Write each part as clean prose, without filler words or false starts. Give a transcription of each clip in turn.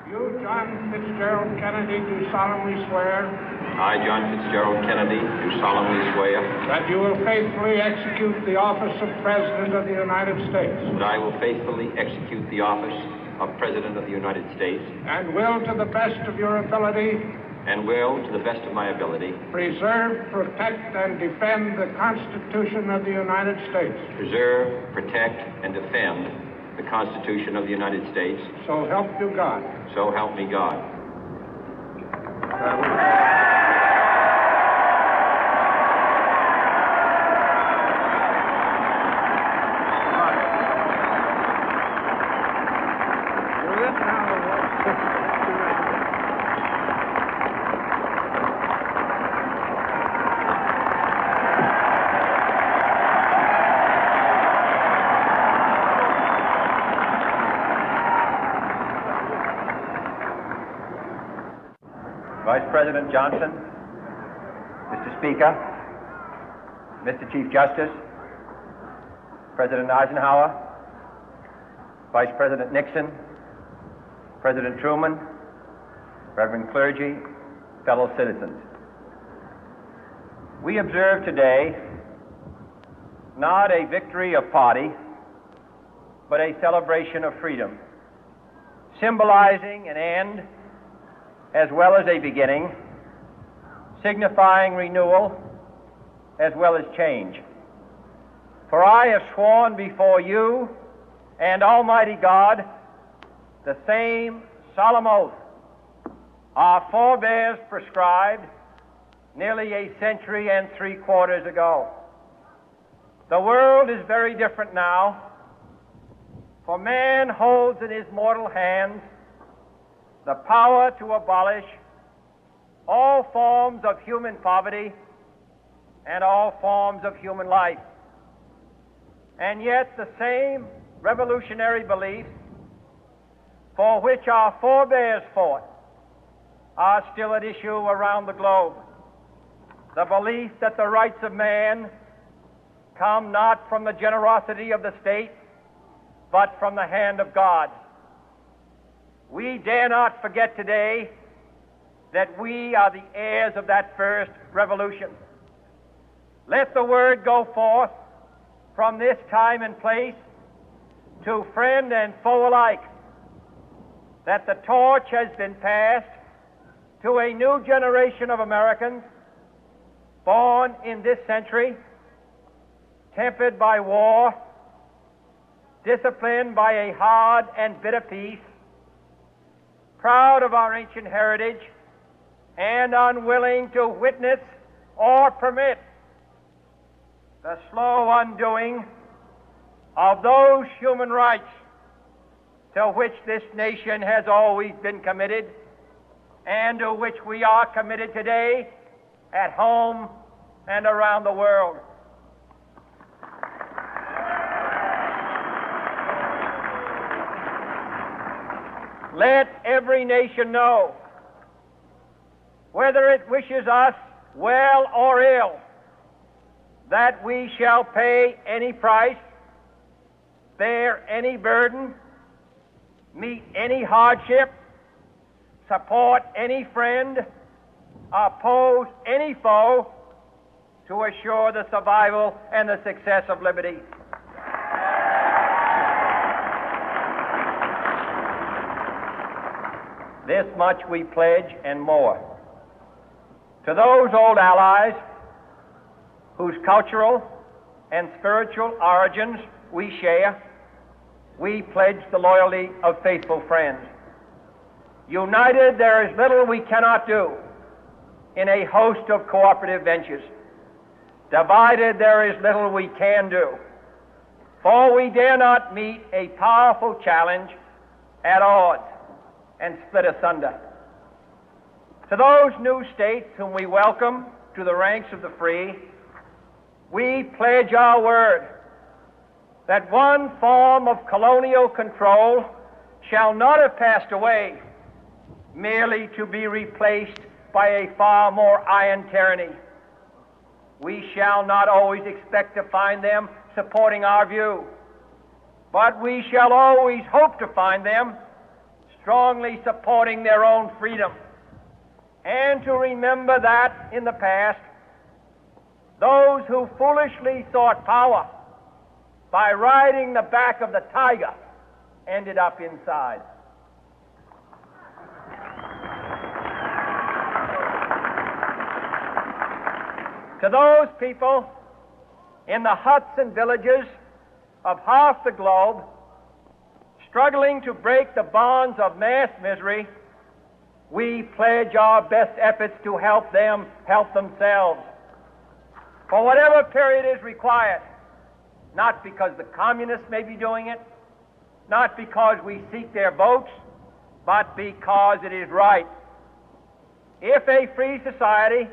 You, John Fitzgerald Kennedy, do solemnly swear I, John Fitzgerald Kennedy, do solemnly swear that you will faithfully execute the office of President of the United States that I will faithfully execute the office of President of the United States and will, to the best of your ability, and will, to the best of my ability, preserve, protect, and defend the Constitution of the United States. preserve, protect, and defend the Constitution of the United States. So help you God. So help me God. Vice President Johnson, Mr. Speaker, Mr. Chief Justice, President Eisenhower, Vice President Nixon, President Truman, Reverend clergy, fellow citizens. We observe today not a victory of party, but a celebration of freedom, symbolizing an end as well as a beginning, signifying renewal as well as change. For I have sworn before you and Almighty God the same solemn oath our forebears prescribed nearly a century and 3/4 ago. The world is very different now, for man holds in his mortal hands the power to abolish all forms of human poverty and all forms of human life. And yet the same revolutionary beliefs for which our forebears fought are still at issue around the globe. The belief that the rights of man come not from the generosity of the state, but from the hand of God. We dare not forget today that we are the heirs of that first revolution. Let the word go forth from this time and place to friend and foe alike that the torch has been passed to a new generation of Americans born in this century, tempered by war, disciplined by a hard and bitter peace, proud of our ancient heritage, and unwilling to witness or permit the slow undoing of those human rights to which this nation has always been committed and to which we are committed today at home and around the world. Let every nation know, whether it wishes us well or ill, that we shall pay any price, bear any burden, meet any hardship, support any friend, oppose any foe to assure the survival and the success of liberty. This much we pledge and more. To those old allies whose cultural and spiritual origins we share, we pledge the loyalty of faithful friends. United, there is little we cannot do in a host of cooperative ventures. Divided, there is little we can do, for we dare not meet a powerful challenge at odds and split asunder. To those new states whom we welcome to the ranks of the free, we pledge our word that one form of colonial control shall not have passed away, merely to be replaced by a far more iron tyranny. We shall not always expect to find them supporting our view, but we shall always hope to find them strongly supporting their own freedom, and to remember that in the past, those who foolishly sought power by riding the back of the tiger ended up inside. To those people in the huts and villages of half the globe struggling to break the bonds of mass misery, we pledge our best efforts to help them help themselves for whatever period is required, not because the communists may be doing it, not because we seek their votes, but because it is right. If a free society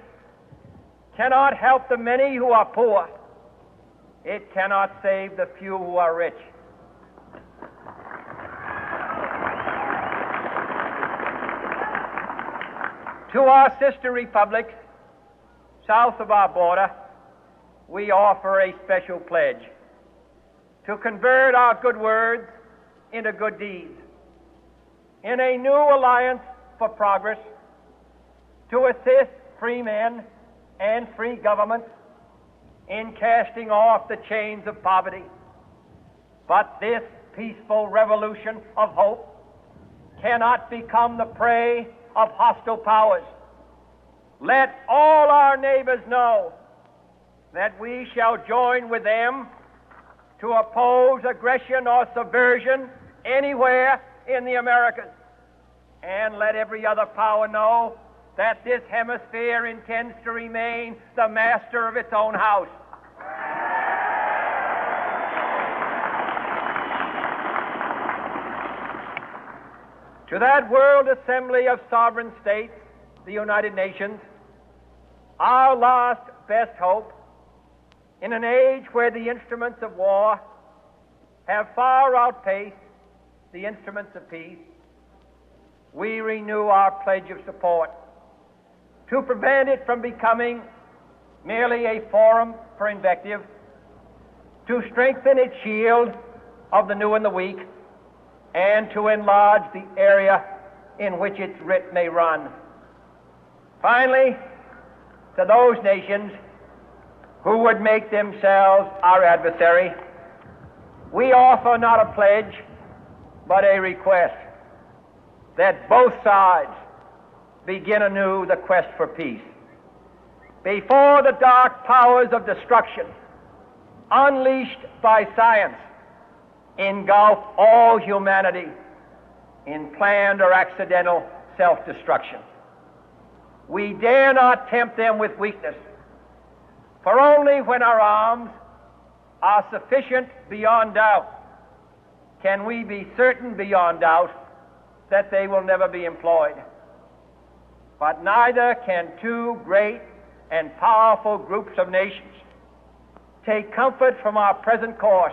cannot help the many who are poor, it cannot save the few who are rich. To our sister republics south of our border, we offer a special pledge to convert our good words into good deeds, in a new alliance for progress, to assist free men and free governments in casting off the chains of poverty. But this peaceful revolution of hope cannot become the prey of hostile powers. Let all our neighbors know that we shall join with them to oppose aggression or subversion anywhere in the Americas. And let every other power know that this hemisphere intends to remain the master of its own house. To that World Assembly of Sovereign States, the United Nations, our last best hope, in an age where the instruments of war have far outpaced the instruments of peace, we renew our pledge of support to prevent it from becoming merely a forum for invective, to strengthen its shield of the new and the weak, and to enlarge the area in which its writ may run. Finally, to those nations who would make themselves our adversary, we offer not a pledge, but a request that both sides begin anew the quest for peace. Before the dark powers of destruction, unleashed by science, engulf all humanity in planned or accidental self-destruction, we dare not tempt them with weakness, for only when our arms are sufficient beyond doubt can we be certain beyond doubt that they will never be employed. But neither can two great and powerful groups of nations take comfort from our present course,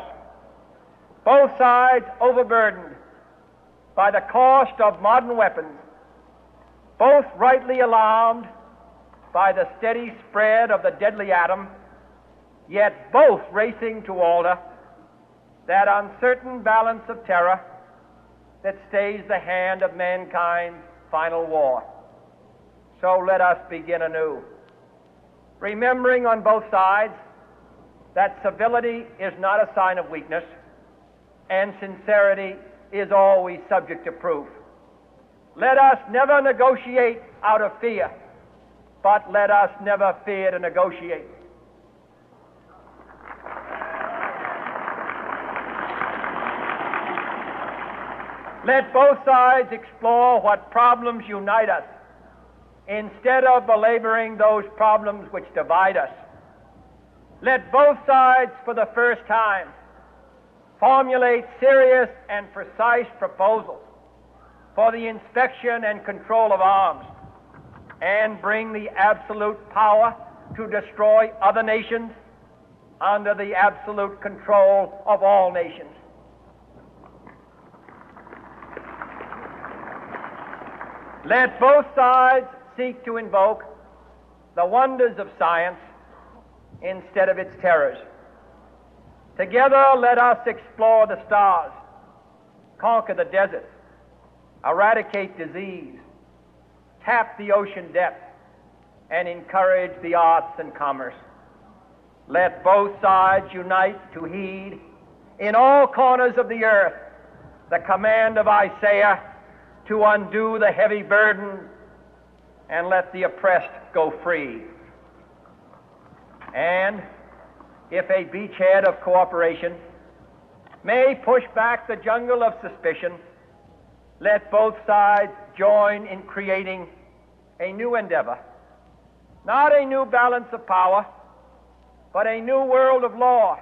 both sides overburdened by the cost of modern weapons, both rightly alarmed by the steady spread of the deadly atom, yet both racing to alter that uncertain balance of terror that stays the hand of mankind's final war. So let us begin anew, remembering on both sides that civility is not a sign of weakness, and sincerity is always subject to proof. Let us never negotiate out of fear, but let us never fear to negotiate. Let both sides explore what problems unite us, instead of belaboring those problems which divide us. Let both sides, for the first time, formulate serious and precise proposals for the inspection and control of arms, and bring the absolute power to destroy other nations under the absolute control of all nations. Let both sides seek to invoke the wonders of science instead of its terrors. Together, let us explore the stars, conquer the deserts, eradicate disease, tap the ocean depth, and encourage the arts and commerce. Let both sides unite to heed in all corners of the earth the command of Isaiah to undo the heavy burden and let the oppressed go free. And if a beachhead of cooperation may push back the jungle of suspicion, let both sides join in creating a new endeavor, not a new balance of power, but a new world of law,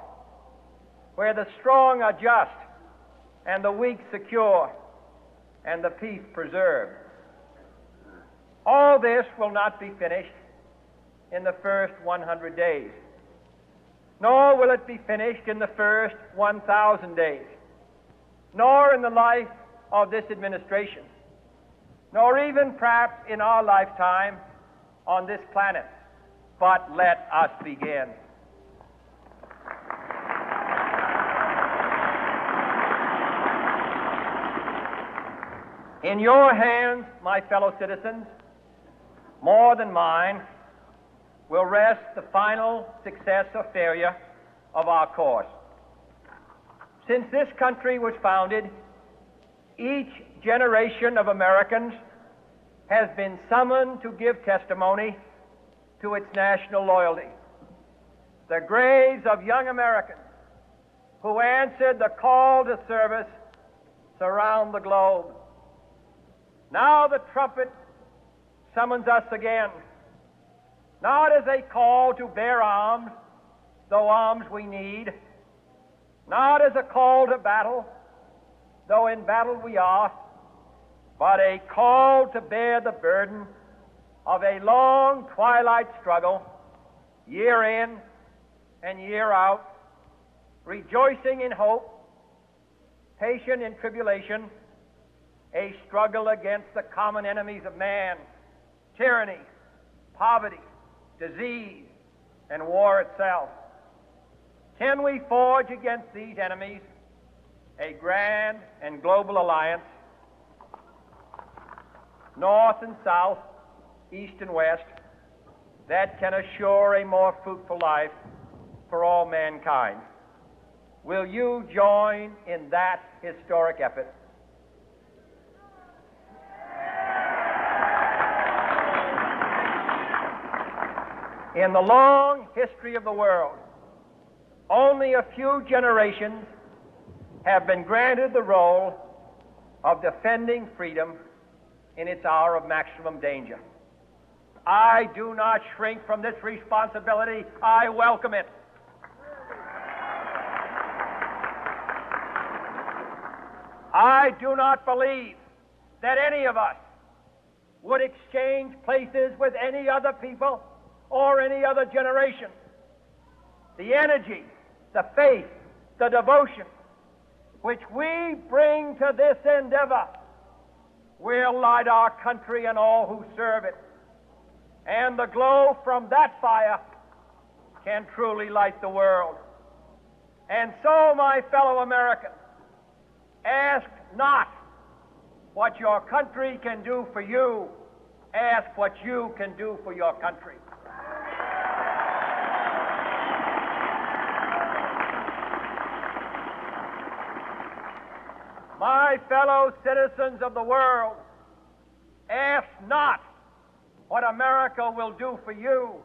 where the strong are just and the weak secure and the peace preserved. All this will not be finished in the first 100 days, nor will it be finished in the first 1,000 days, nor in the life of this administration, nor even perhaps in our lifetime on this planet. But let us begin. In your hands, my fellow citizens, more than mine, will rest the final success or failure of our course. Since this country was founded, each generation of Americans has been summoned to give testimony to its national loyalty. The graves of young Americans who answered the call to service surround the globe. Now the trumpet summons us again, not as a call to bear arms, though arms we need, not as a call to battle, though in battle we are, but a call to bear the burden of a long twilight struggle, year in and year out, rejoicing in hope, patient in tribulation, a struggle against the common enemies of man, tyranny, poverty, disease, and war itself. Can we forge against these enemies a grand and global alliance, north and south, east and west, that can assure a more fruitful life for all mankind? Will you join in that historic effort? In the long history of the world, only a few generations have been granted the role of defending freedom in its hour of maximum danger. I do not shrink from this responsibility. I welcome it. I do not believe that any of us would exchange places with any other people or any other generation. The energy, the faith, the devotion which we bring to this endeavor will light our country and all who serve it. And the glow from that fire can truly light the world. And so, my fellow Americans, ask not what your country can do for you. Ask what you can do for your country. My fellow citizens of the world, ask not what America will do for you.